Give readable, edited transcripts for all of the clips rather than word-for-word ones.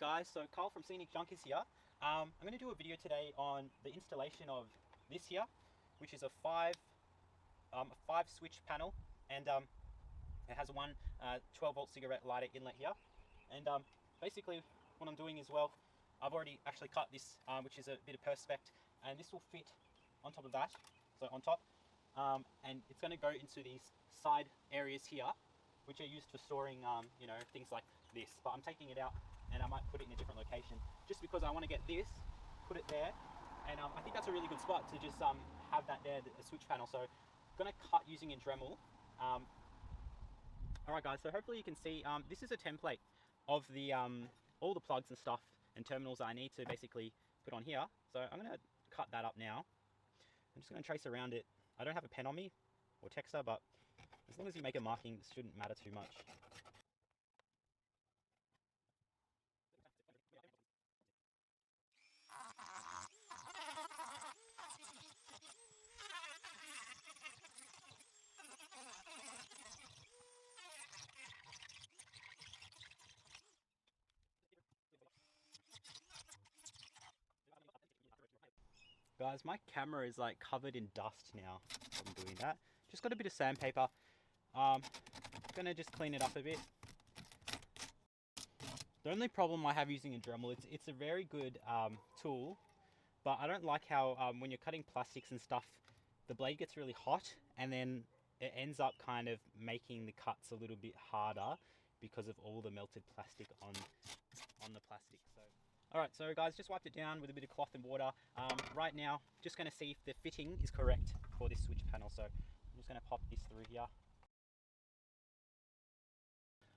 guys, so Carl from Scenic Junk is here. I'm going to do a video today on the installation of this here, which is a five switch panel, and it has one 12 volt cigarette lighter inlet here. And basically what I'm doing as well, I've already actually cut this, which is a bit of perspect, and this will fit on top of that, so on top, and it's going to go into these side areas here, which are used for storing you know, things like this. But I'm taking it out and I might put it in a different location just because I want to get this, put it there, and I think that's a really good spot to just have that there, the switch panel. So I'm going to cut using a dremel. Alright guys, so hopefully you can see this is a template of the all the plugs and stuff and terminals that I need to basically put on here. So I'm going to cut that up now. I'm just going to trace around it. I don't have a pen on me or texter, but as long as you make a marking, it shouldn't matter too much. Guys, my camera is like covered in dust now from doing that. Just got a bit of sandpaper. Gonna just clean it up a bit. The only problem I have using a Dremel, it's a very good tool, but I don't like how when you're cutting plastics and stuff, the blade gets really hot and then it ends up kind of making the cuts a little bit harder because of all the melted plastic on the plastic. So, alright, so guys, just wiped it down with a bit of cloth and water. Right now, just going to see if the fitting is correct for this switch panel. So I'm just going to pop this through here.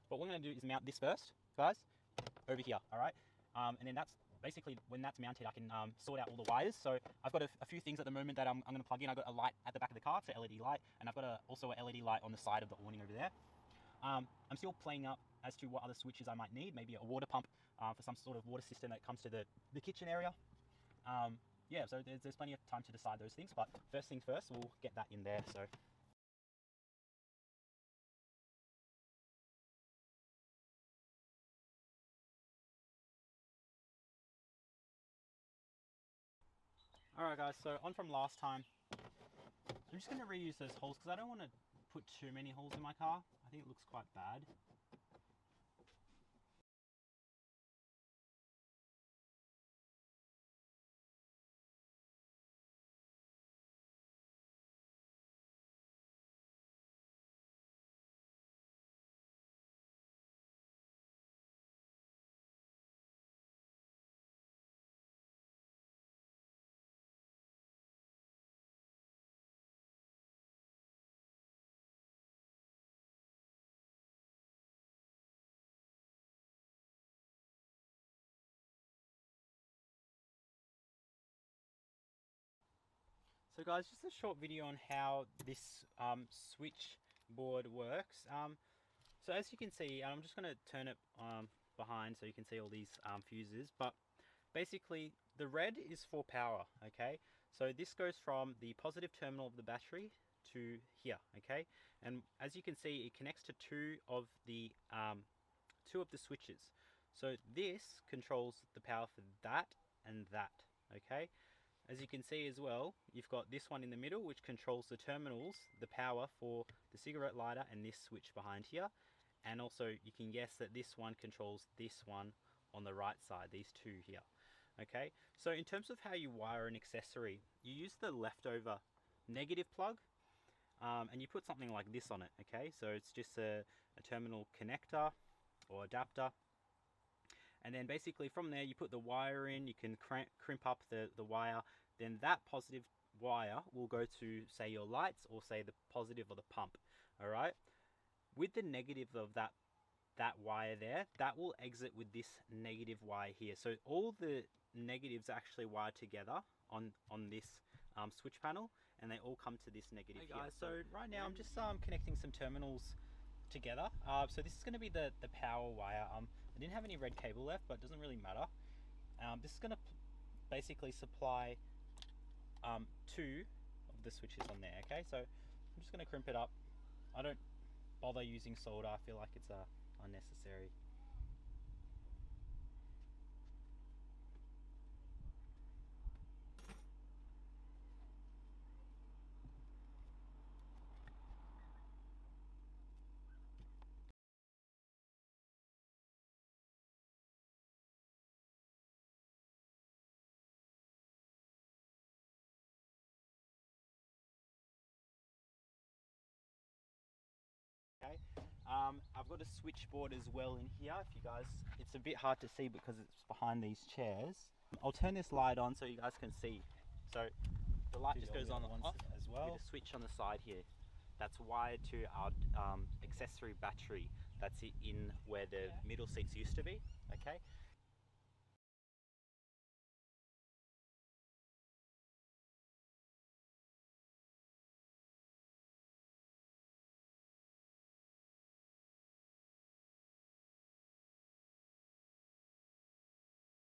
What we're going to do is mount this first, guys, over here, alright? And then that's basically, when that's mounted, I can sort out all the wires. So I've got a few things at the moment that I'm going to plug in. I've got a light at the back of the car, it's an LED light, and I've got also an LED light on the side of the awning over there. I'm still playing up as to what other switches I might need, maybe a water pump for some sort of water system that comes to the kitchen area. Yeah, so there's plenty of time to decide those things, but first things first, we'll get that in there. So. Alright guys, so on from last time, I'm just going to reuse those holes because I don't want to put too many holes in my car. I think it looks quite bad. So guys, just a short video on how this switch board works. So as you can see, I'm just going to turn it behind so you can see all these fuses, but basically the red is for power, okay? So this goes from the positive terminal of the battery to here, okay? And as you can see, it connects to two of the switches. So this controls the power for that and that, okay? As you can see as well, you've got this one in the middle which controls the terminals, the power for the cigarette lighter and this switch behind here. And also you can guess that this one controls this one on the right side, these two here. Okay, so in terms of how you wire an accessory, you use the leftover negative plug and you put something like this on it, okay? So it's just a terminal connector or adapter. And then basically from there you put the wire in, you can crimp up the wire, then that positive wire will go to say your lights or say the positive of the pump, alright? With the negative of that wire there, that will exit with this negative wire here. So all the negatives are actually wired together on this switch panel, and they all come to this negative here. Hey guys, so right now I'm just connecting some terminals together. So this is going to be the power wire. I didn't have any red cable left, but it doesn't really matter. This is going to basically supply two of the switches on there, okay? So I'm just going to crimp it up. I don't bother using solder, I feel like it's unnecessary. I've got a switchboard as well in here. If you guys, it's a bit hard to see because it's behind these chairs. I'll turn this light on so you guys can see. So the light just goes on and off as well with a switch on the side here. That's wired to our accessory battery that's in where the middle seats used to be. Okay,